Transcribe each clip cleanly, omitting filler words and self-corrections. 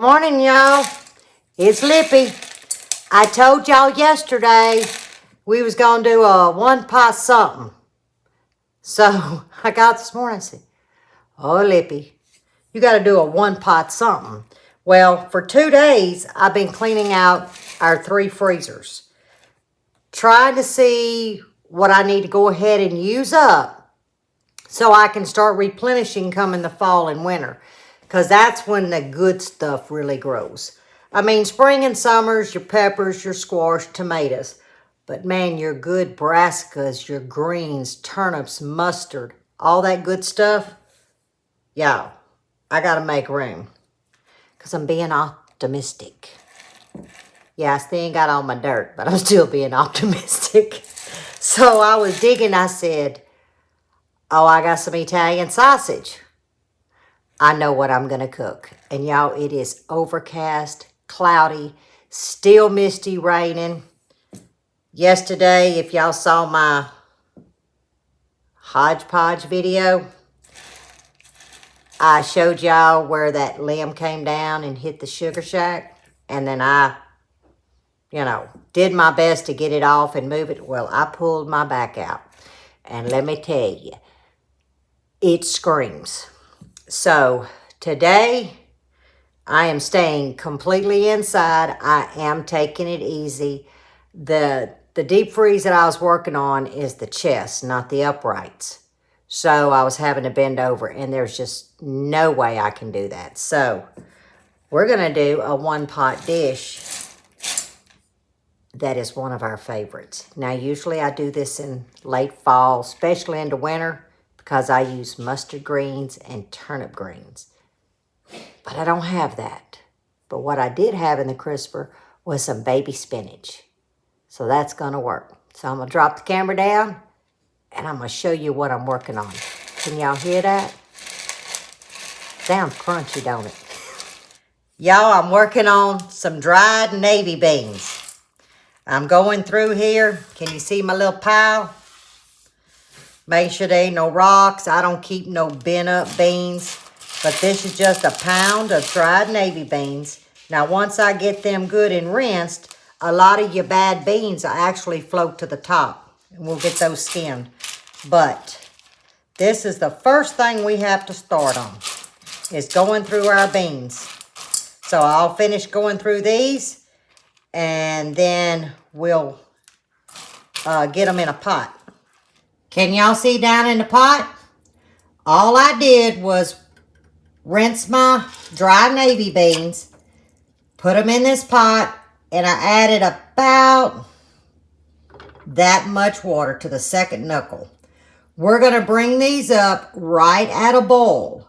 Morning, y'all. It's Lippy. I told y'all yesterday we was going to do a one-pot something. So I got this morning and said, oh, Lippy, you got to do a one-pot something. Well, for 2 days, I've been cleaning out our 3 freezers, trying to see what I need to go ahead and use up so I can start replenishing coming the fall and winter, because that's when the good stuff really grows. I mean, spring and summers, your peppers, your squash, tomatoes. But man, your good brassicas, your greens, turnips, mustard, all that good stuff, y'all, I got to make room because I'm being optimistic. Yeah, I still ain't got all my dirt, but I'm still being optimistic. So I was digging, I said, oh, I got some Italian sausage. I know what I'm going to cook. And y'all, it is overcast, cloudy, still misty, raining. Yesterday, if y'all saw my hodgepodge video, I showed y'all where that limb came down and hit the sugar shack. And then I, did my best to get it off and move it. Well, I pulled my back out. And let me tell you, it screams. So today, I am staying completely inside. I am taking it easy. The deep freeze that I was working on is the chest, not the uprights. So I was having to bend over, and there's just no way I can do that. So we're going to do a one-pot dish that is one of our favorites. Now, usually I do this in late fall, especially into winter, because I use mustard greens and turnip greens. But I don't have that. But what I did have in the crisper was some baby spinach. So that's going to work. So I'm going to drop the camera down, and I'm going to show you what I'm working on. Can y'all hear that? Sounds crunchy, don't it? Y'all, I'm working on some dried navy beans. I'm going through here. Can you see my little pile? Make sure there ain't no rocks. I don't keep no bent up beans. But this is just a pound of dried navy beans. Now, once I get them good and rinsed, a lot of your bad beans will actually float to the top. And we'll get those skinned. But this is the first thing we have to start on, is going through our beans. So I'll finish going through these, and then we'll get them in a pot. Can y'all see down in the pot? All I did was rinse my dry navy beans, put them in this pot, and I added about that much water to the second knuckle. We're going to bring these up right at a boil.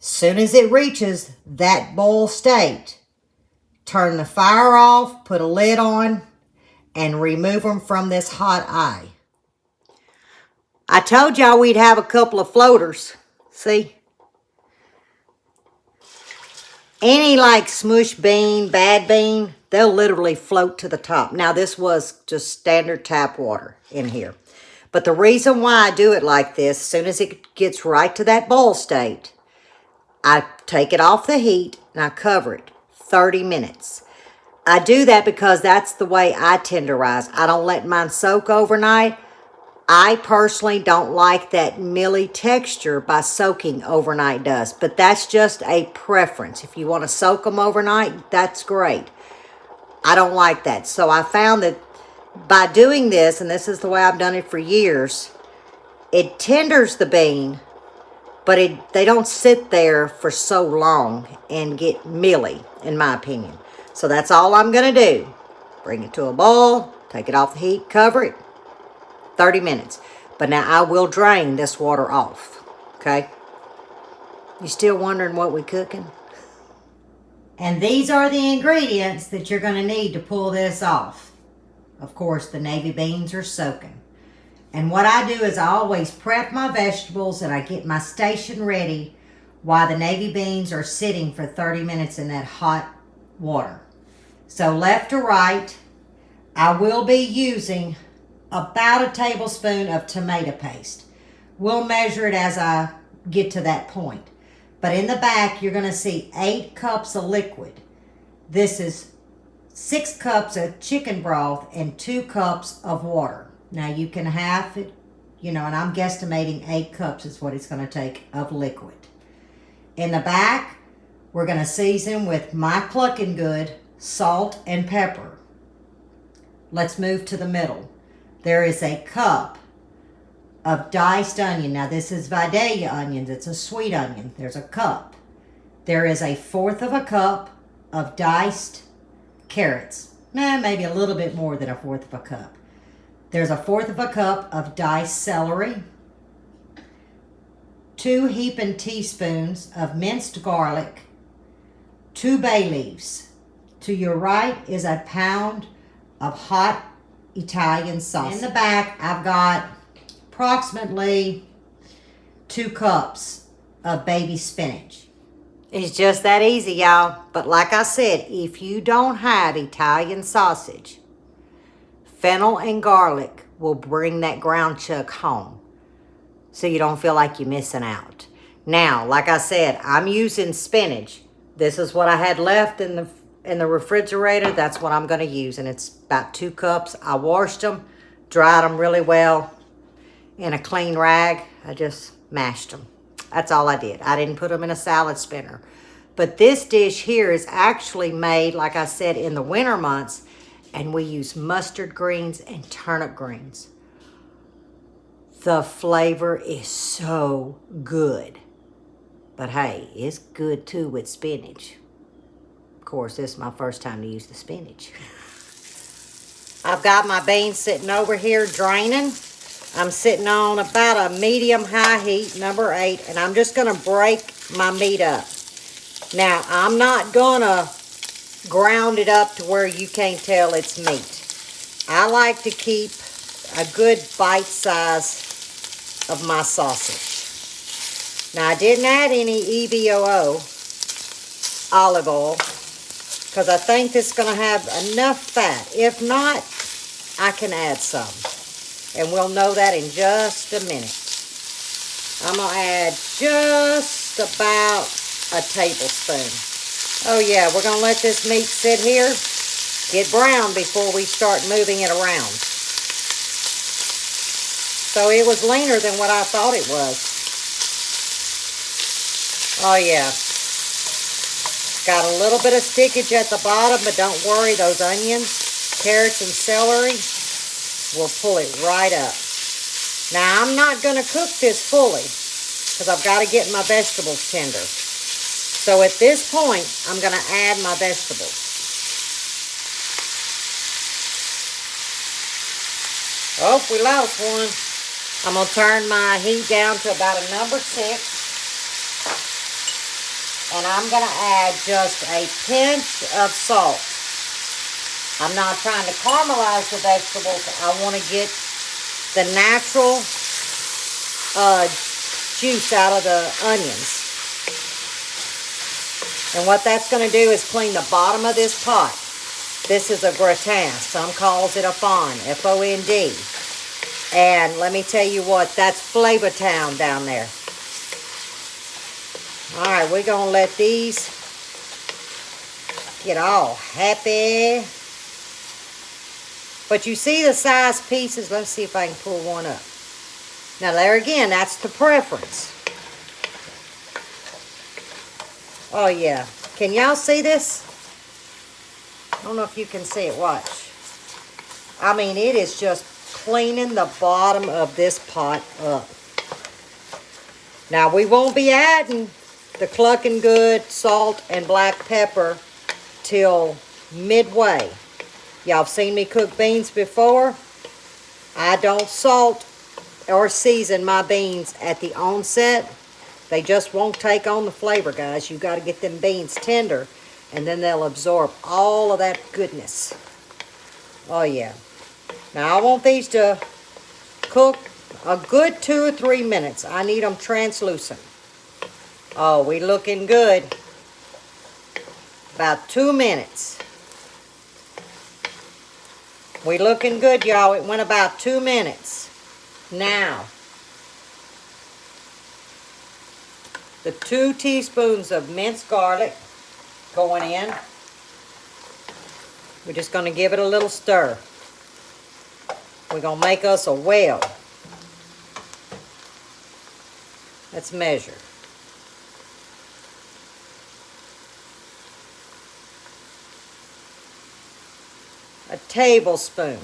Soon as it reaches that boil state, turn the fire off, put a lid on, and remove them from this hot eye. I told y'all we'd have a couple of floaters. See? Any like smush bean, bad bean, they'll literally float to the top. Now, this was just standard tap water in here. But the reason why I do it like this, as soon as it gets right to that boil state, I take it off the heat and I cover it 30 minutes. I do that because that's the way I tenderize. I don't let mine soak overnight. I personally don't like that milly texture by soaking overnight does, but that's just a preference. If you want to soak them overnight, that's great. I don't like that. So I found that by doing this, and this is the way I've done it for years, it tenders the bean, but they don't sit there for so long and get milly, in my opinion. So that's all I'm going to do. Bring it to a boil, take it off the heat, cover it. 30 minutes. But now I will drain this water off. Okay? You still wondering what we're cooking? And these are the ingredients that you're going to need to pull this off. Of course, the navy beans are soaking. And what I do is I always prep my vegetables and I get my station ready while the navy beans are sitting for 30 minutes in that hot water. So left to right, I will be using about a tablespoon of tomato paste. We'll measure it as I get to that point. But in the back, you're going to see 8 cups of liquid. This is 6 cups of chicken broth and 2 cups of water. Now you can have it, and I'm guesstimating 8 cups is what it's going to take of liquid. In the back, we're going to season with my clucking good, salt and pepper. Let's move to the middle. There is a cup of diced onion. Now this is Vidalia onions. It's a sweet onion. There's a cup. There is 1/4 of a cup of diced carrots. Maybe a little bit more than 1/4 of a cup. There's 1/4 of a cup of diced celery. 2 heaping teaspoons of minced garlic. 2 bay leaves. To your right is a pound of hot Italian sauce. In the back, I've got approximately 2 cups of baby spinach. It's just that easy, y'all. But like I said, if you don't have Italian sausage, fennel and garlic will bring that ground chuck home, so you don't feel like you're missing out. Now, like I said, I'm using spinach. This is what I had left in the refrigerator. That's what I'm going to use, and it's about 2 cups. I washed them, dried them really well in a clean rag. I just mashed them. That's all I did. I didn't put them in a salad spinner. But this dish here is actually made, like I said, in the winter months, and we use mustard greens and turnip greens. The flavor is so good. But hey, it's good too with spinach. Of course, this is my first time to use the spinach. I've got my beans sitting over here draining. I'm sitting on about a medium-high heat, number 8, and I'm just going to break my meat up. Now, I'm not going to ground it up to where you can't tell it's meat. I like to keep a good bite size of my sausage. Now, I didn't add any EVOO, olive oil, because I think this is going to have enough fat. If not, I can add some. And we'll know that in just a minute. I'm going to add just about a tablespoon. Oh yeah, we're going to let this meat sit here, get brown before we start moving it around. So it was leaner than what I thought it was. Oh yeah. Got a little bit of stickage at the bottom, but don't worry, those onions, carrots, and celery will pull it right up. Now, I'm not going to cook this fully because I've got to get my vegetables tender. So at this point, I'm going to add my vegetables. Oh, we lost one. I'm going to turn my heat down to about a number 6. And I'm going to add just a pinch of salt. I'm not trying to caramelize the vegetables. I want to get the natural juice out of the onions. And what that's going to do is clean the bottom of this pot. This is a gratin. Some calls it a fond, F-O-N-D. And let me tell you what, that's Flavor Town down there. All right, we're going to let these get all happy. But you see the size pieces. Let's see if I can pull one up. Now there again, that's the preference. Oh yeah. Can y'all see this? I don't know if you can see it. Watch. I mean, it is just cleaning the bottom of this pot up. Now we won't be adding the clucking good, salt, and black pepper till midway. Y'all have seen me cook beans before. I don't salt or season my beans at the onset. They just won't take on the flavor, guys. You got to get them beans tender, and then they'll absorb all of that goodness. Oh, yeah. Now, I want these to cook a good 2 or 3 minutes. I need them translucent. Oh, we looking good. About 2 minutes. We looking good, y'all. It went about 2 minutes. Now, the 2 teaspoons of minced garlic going in. We're just going to give it a little stir. We're going to make us a well. Let's measure. A tablespoon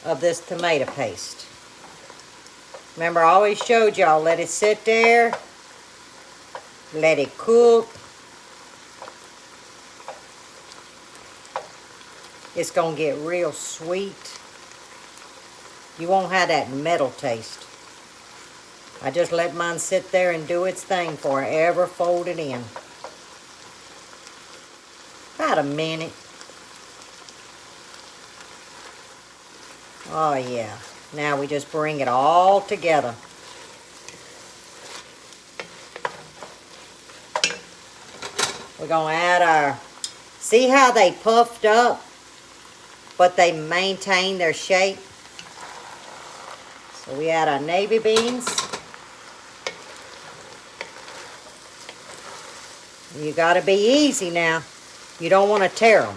of this tomato paste. Remember, I always showed y'all, let it sit there, let it cook. It's going to get real sweet. You won't have that metal taste. I just let mine sit there and do its thing before I ever fold it in. About a minute. Oh yeah. Now we just bring it all together. We're going to add our... See how they puffed up, but they maintain their shape? So we add our navy beans. You got to be easy now. You don't want to tear them.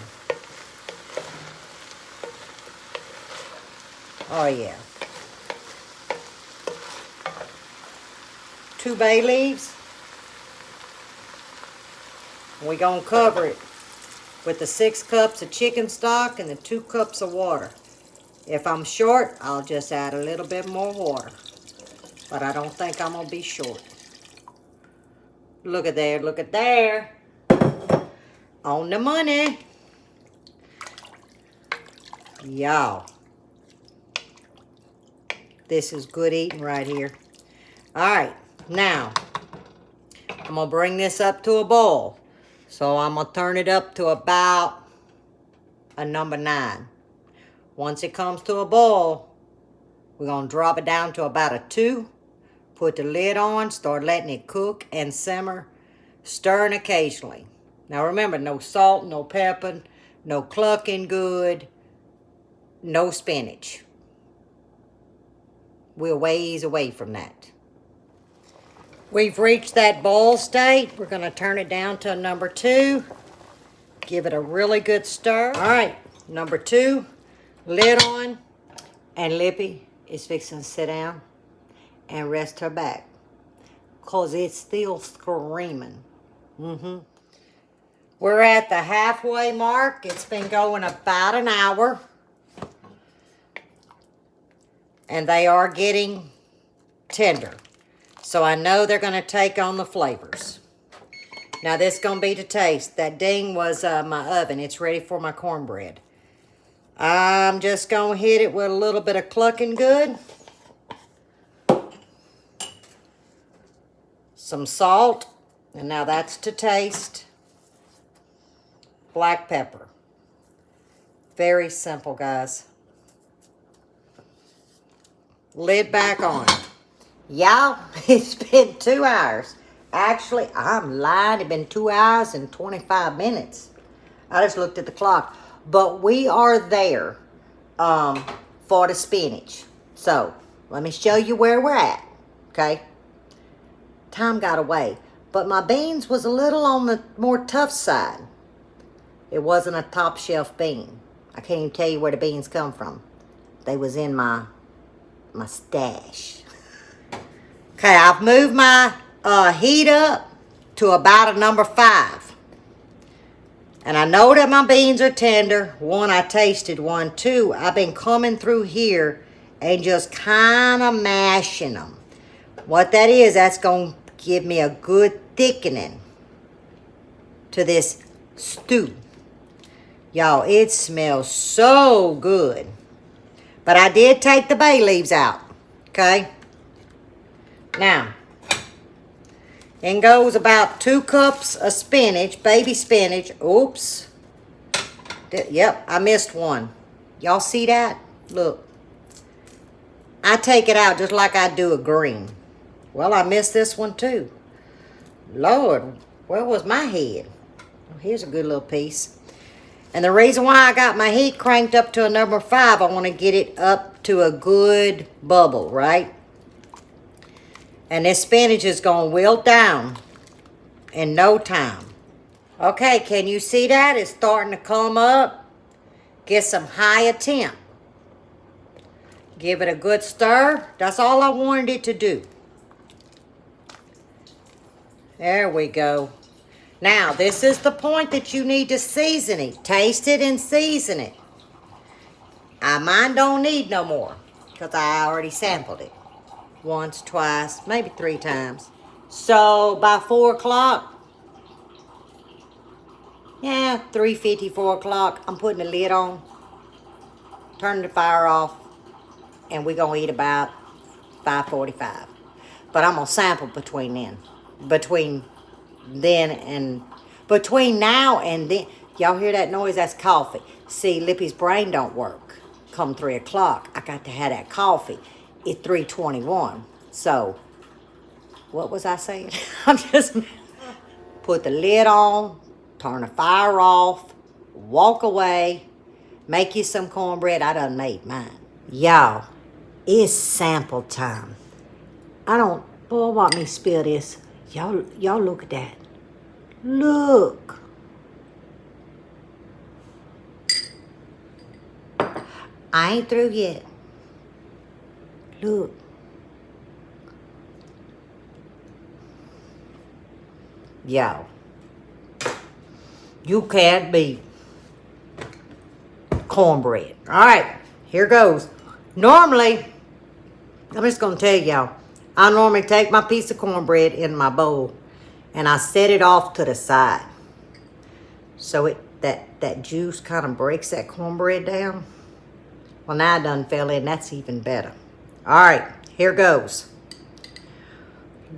Oh yeah. 2 bay leaves. We're going to cover it with the 6 cups of chicken stock and the 2 cups of water. If I'm short, I'll just add a little bit more water. But I don't think I'm going to be short. Look at there, look at there. On the money. Y'all. This is good eating right here. Alright, now I'm going to bring this up to a boil. So I'm going to turn it up to about a number 9. Once it comes to a boil, we're going to drop it down to about a 2. Put the lid on, start letting it cook and simmer, stirring occasionally. Now remember, no salt, no pepper, no clucking good, no spinach. We're ways away from that. We've reached that boil state. We're going to turn it down to a number 2. Give it a really good stir. All right, number 2, lid on, and Lippy is fixing to sit down and rest her back, because it's still screaming. We're at the halfway mark. It's been going about an hour. And they are getting tender. So I know they're going to take on the flavors. Now this is going to be to taste. That ding was my oven. It's ready for my cornbread. I'm just going to hit it with a little bit of clucking good. Some salt, and now that's to taste. Black pepper. Very simple, guys. Lid back on. Y'all, it's been 2 hours. Actually, I'm lying. It's been 2 hours and 25 minutes. I just looked at the clock. But we are there for the spinach. So, let me show you where we're at. Okay? Time got away, but my beans was a little on the more tough side. It wasn't a top shelf bean. I can't even tell you where the beans come from. They was in my stash. Okay, I've moved my heat up to about a number 5. And I know that my beans are tender. 1, I tasted 1. 2, I've been coming through here and just kind of mashing them. What that is, that's going to give me a good thickening to this stew. Y'all, it smells so good. But I did take the bay leaves out, okay? Now, in goes about 2 cups of spinach, baby spinach. Oops. Yep, I missed one. Y'all see that? Look. I take it out just like I do a green. Well, I missed this one too. Lord, where was my head? Oh, here's a good little piece. And the reason why I got my heat cranked up to a number 5, I want to get it up to a good bubble, right? And this spinach is going to wilt down in no time. Okay, can you see that? It's starting to come up. Get some higher temp. Give it a good stir. That's all I wanted it to do. There we go. Now, this is the point that you need to season it. Taste it and season it. Mine don't need no more because I already sampled it. Once, twice, maybe 3 times. So, by 4 o'clock, yeah, 3:50, 4 o'clock, I'm putting the lid on, turning the fire off, and we're going to eat about 5:45. But I'm going to sample between now and then. Y'all hear that noise? That's coffee. See, Lippy's brain don't work. Come 3 o'clock, I got to have that coffee. It's 3:21. So, what was I saying? I'm just put the lid on, turn the fire off, walk away, make you some cornbread. I done made mine. Y'all, it's sample time. Boy, want me to spill this. Y'all look at that. Look. I ain't through yet. Look. Y'all. You can't beat cornbread. All right, here goes. Normally, I'm just going to tell y'all, I normally take my piece of cornbread in my bowl and I set it off to the side. So that juice kind of breaks that cornbread down. Well, now I done fell in. That's even better. All right, here goes.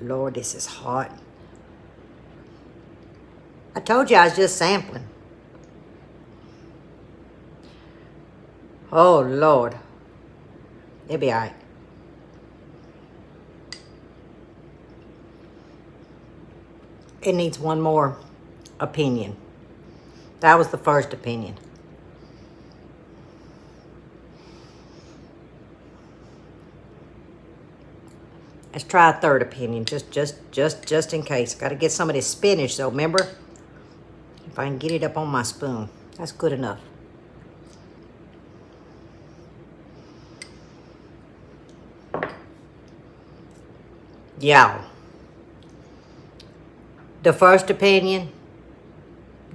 Lord, this is hot. I told you I was just sampling. Oh, Lord. It'll be all right. It needs one more opinion. That was the first opinion. Let's try a third opinion, just in case. Got to get some of this spinach, though, remember? If I can get it up on my spoon. That's good enough. Yeah. The first opinion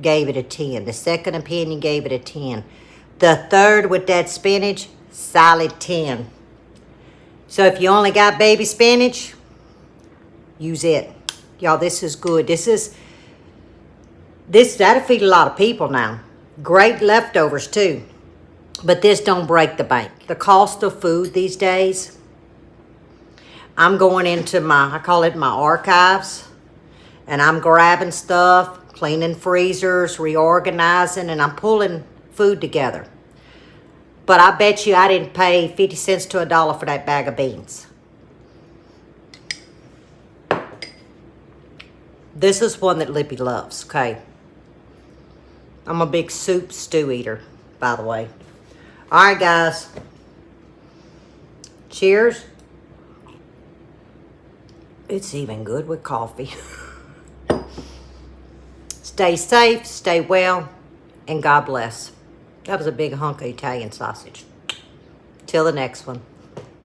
gave it a 10. The second opinion gave it a 10. The third with that spinach, solid 10. So if you only got baby spinach, use it. Y'all, this is good. That'll feed a lot of people now. Great leftovers too. But this don't break the bank. The cost of food these days, I'm going into I call it my archives. And I'm grabbing stuff, cleaning freezers, reorganizing, and I'm pulling food together. But I bet you I didn't pay 50 cents to $1 for that bag of beans. This is one that Lippy loves, okay? I'm a big soup stew eater, by the way. All right, guys. Cheers. It's even good with coffee. Stay safe, stay well, and God bless. That was a big hunk of Italian sausage. Till the next one.